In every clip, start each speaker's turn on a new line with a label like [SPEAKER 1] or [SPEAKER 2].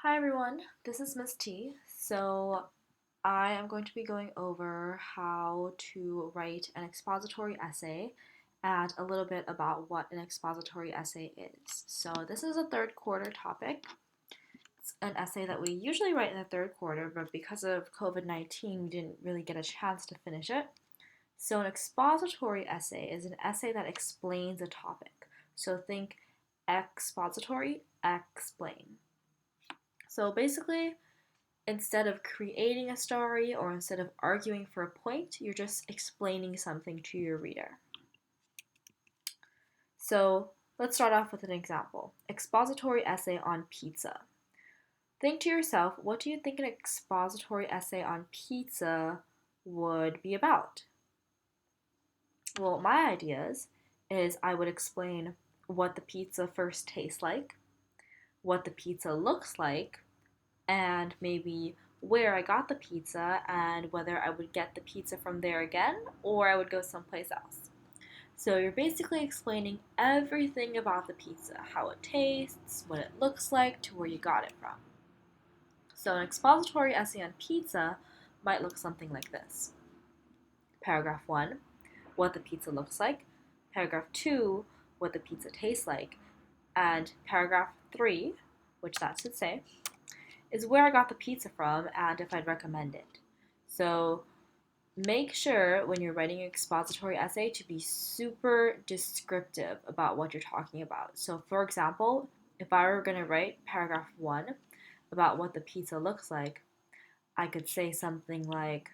[SPEAKER 1] Hi everyone, this is Miss T. I am going to be going over how to write an expository essay and a little bit about what an expository essay is. So this is a third quarter topic. It's an essay that we usually write in the third quarter, but because of COVID-19, we didn't really get a chance to finish it. So an expository essay is an essay that explains a topic. So think expository, explain. So basically, instead of creating a story or instead of arguing for a point, you're just explaining something to your reader. So let's start off with an example. Expository essay on pizza. Think to yourself, what do you think an expository essay on pizza would be about? Well, my ideas is I would explain what the pizza first tastes like, what the pizza looks like, and maybe where I got the pizza and whether I would get the pizza from there again or I would go someplace else. So you're basically explaining everything about the pizza, how it tastes, what it looks like, to where you got it from. So an expository essay on pizza might look something like this. Paragraph 1, what the pizza looks like. Paragraph 2, what the pizza tastes like. And paragraph 3, which that should say, is where I got the pizza from and if I'd recommend it. So make sure when you're writing an expository essay to be super descriptive about what you're talking about. So for example, if I were going to write paragraph 1 about what the pizza looks like, I could say something like,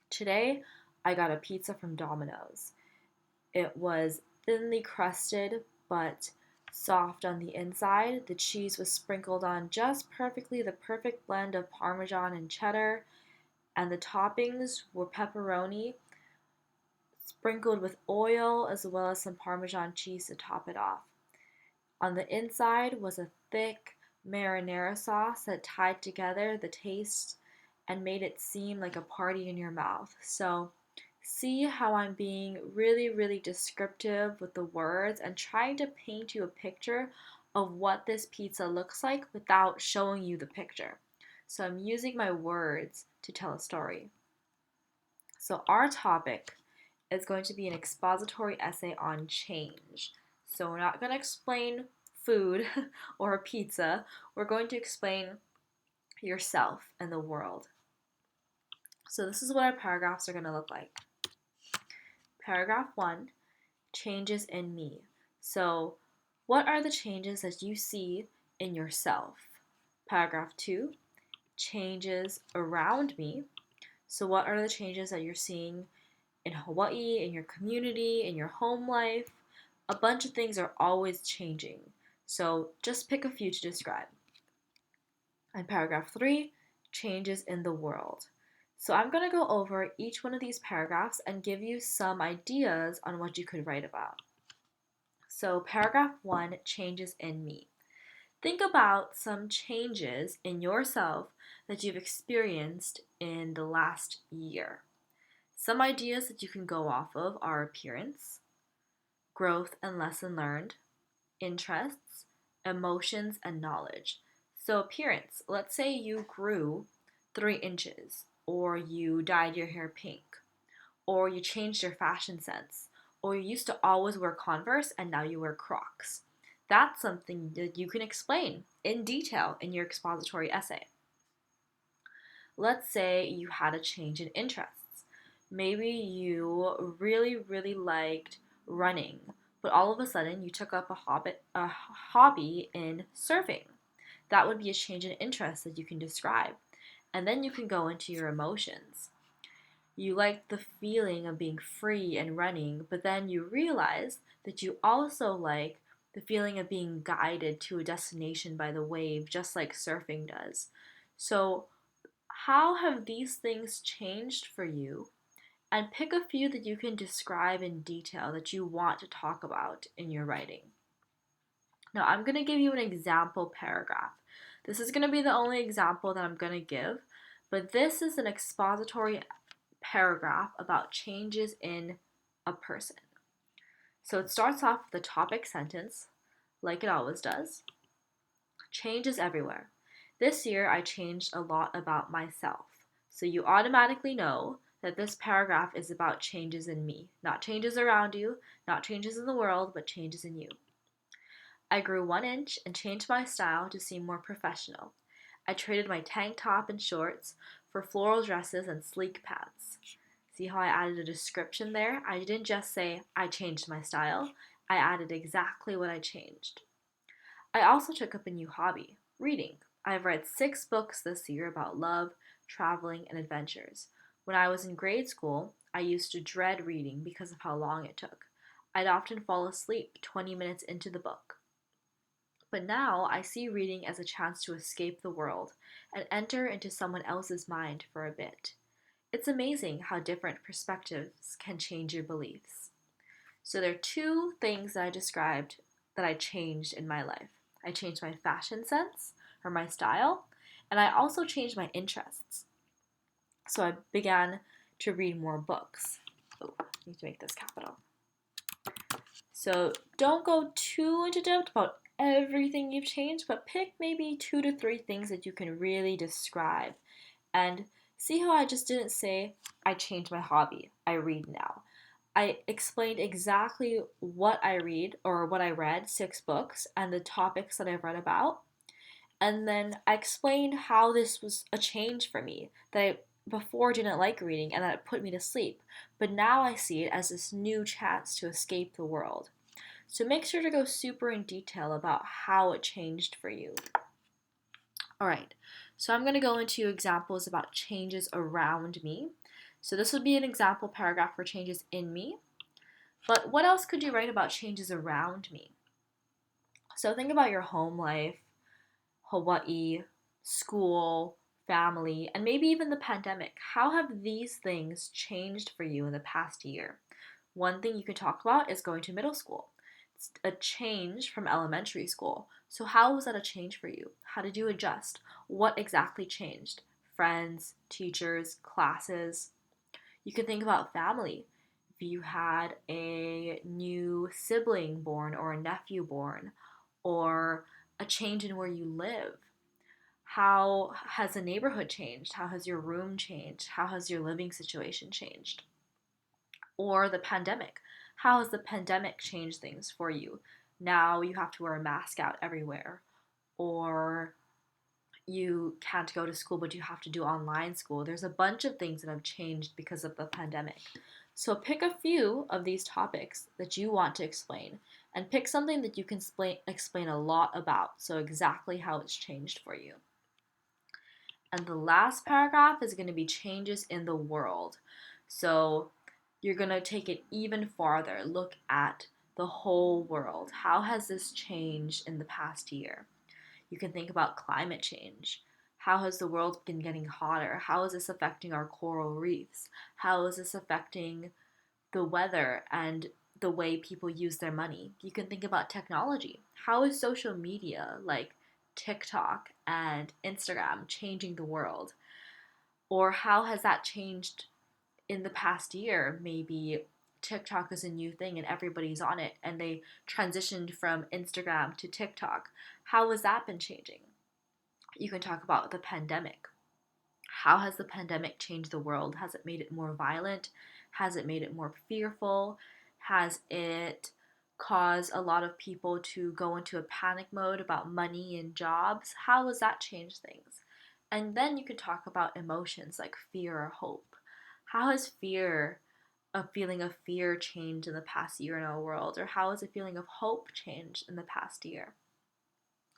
[SPEAKER 1] today I got a pizza from Domino's. It was thinly crusted but soft on the inside. The cheese was sprinkled on just perfectly, the perfect blend of Parmesan and cheddar, and the toppings were pepperoni sprinkled with oil as well as some Parmesan cheese to top it off. On the inside was a thick marinara sauce that tied together the taste and made it seem like a party in your mouth. So see how I'm being really, really descriptive with the words and trying to paint you a picture of what this pizza looks like without showing you the picture. So I'm using my words to tell a story. So our topic is going to be an expository essay on change. So we're not going to explain food or a pizza. We're going to explain yourself and the world. So this is what our paragraphs are going to look like. Paragraph 1, changes in me. So what are the changes that you see in yourself? Paragraph 2, changes around me. So what are the changes that you're seeing in Hawaii, in your community, in your home life? A bunch of things are always changing. So just pick a few to describe. And paragraph 3, changes in the world. So I'm going to go over each one of these paragraphs and give you some ideas on what you could write about. So paragraph 1, changes in me. Think about some changes in yourself that you've experienced in the last year. Some ideas that you can go off of are appearance, growth and lesson learned, interests, emotions, and knowledge. So appearance, let's say you grew 3 inches, or you dyed your hair pink, or you changed your fashion sense, or you used to always wear Converse and now you wear Crocs. That's something that you can explain in detail in your expository essay. Let's say you had a change in interests. Maybe you really, really liked running, but all of a sudden you took up a hobby in surfing. That would be a change in interest that you can describe. And then you can go into your emotions. You liked the feeling of being free and running, but then you realize that you also like the feeling of being guided to a destination by the wave, just like surfing does. So, how have these things changed for you? And pick a few that you can describe in detail that you want to talk about in your writing. Now, I'm going to give you an example paragraph. This is going to be the only example that I'm going to give, but this is an expository paragraph about changes in a person. So it starts off with a topic sentence, like it always does. Change is everywhere. This year, I changed a lot about myself. So you automatically know that this paragraph is about changes in me, not changes around you, not changes in the world, but changes in you. I grew 1 inch and changed my style to seem more professional. I traded my tank top and shorts for floral dresses and sleek pants. See how I added a description there? I didn't just say I changed my style, I added exactly what I changed. I also took up a new hobby, reading. I've read 6 books this year about love, traveling, and adventures. When I was in grade school, I used to dread reading because of how long it took. I'd often fall asleep 20 minutes into the book. But now I see reading as a chance to escape the world and enter into someone else's mind for a bit. It's amazing how different perspectives can change your beliefs. So there are 2 things that I described that I changed in my life. I changed my fashion sense or my style, and I also changed my interests. So I began to read more books. Oh, I need to make this capital. So don't go too into depth about everything you've changed, but pick maybe 2 to 3 things that you can really describe. And see how I just didn't say, I changed my hobby, I read now. I explained exactly what I read or what I read, 6 books, and the topics that I've read about. And then I explained how this was a change for me, that I before didn't like reading and that it put me to sleep. But now I see it as this new chance to escape the world. So make sure to go super in detail about how it changed for you. All right, so I'm going to go into examples about changes around me. So this would be an example paragraph for changes in me. But what else could you write about changes around me? So think about your home life, Hawaii, school, family, and maybe even the pandemic. How have these things changed for you in the past year? One thing you can talk about is going to middle school. It's a change from elementary school. So how was that a change for you? How did you adjust? What exactly changed? Friends, teachers, classes. You can think about family. If you had a new sibling born or a nephew born, or a change in where you live. How has the neighborhood changed? How has your room changed? How has your living situation changed? Or the pandemic. How has the pandemic changed things for you? Now you have to wear a mask out everywhere. Or you can't go to school, but you have to do online school. There's a bunch of things that have changed because of the pandemic. So pick a few of these topics that you want to explain and pick something that you can explain a lot about, so exactly how it's changed for you. And the last paragraph is going to be changes in the world. So you're going to take it even farther. Look at the whole world. How has this changed in the past year? You can think about climate change. How has the world been getting hotter? How is this affecting our coral reefs? How is this affecting the weather and the way people use their money? You can think about technology. How is social media like TikTok and Instagram changing the world? Or how has that changed in the past year? Maybe TikTok is a new thing and everybody's on it and they transitioned from Instagram to TikTok. How has that been changing? You can talk about the pandemic. How has the pandemic changed the world? Has it made it more violent? Has it made it more fearful? Has it caused a lot of people to go into a panic mode about money and jobs? How has that changed things? And then you could talk about emotions like fear or hope. How has a feeling of fear changed in the past year in our world? Or how has a feeling of hope changed in the past year?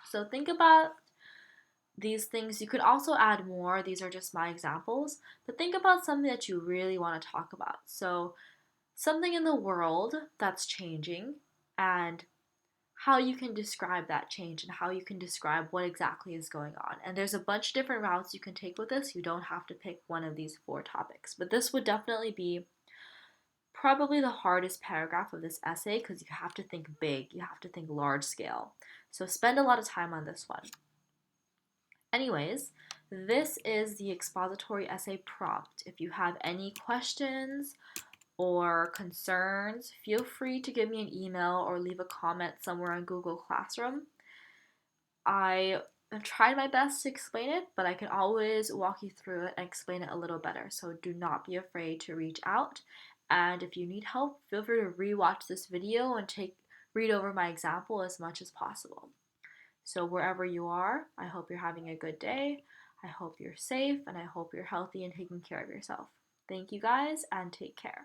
[SPEAKER 1] So think about these things. You could also add more. These are just my examples. But think about something that you really want to talk about. So something in the world that's changing and how you can describe that change and how you can describe what exactly is going on. And there's a bunch of different routes you can take with this. You don't have to pick one of these 4 topics. But this would definitely be probably the hardest paragraph of this essay because you have to think big, you have to think large scale. So spend a lot of time on this one. Anyways, this is the expository essay prompt. If you have any questions or concerns, feel free to give me an email or leave a comment somewhere on Google Classroom. I have tried my best to explain it, but I can always walk you through it and explain it a little better. So do not be afraid to reach out. And if you need help, feel free to rewatch this video and read over my example as much as possible. So wherever you are, I hope you're having a good day. I hope you're safe and I hope you're healthy and taking care of yourself. Thank you guys and take care.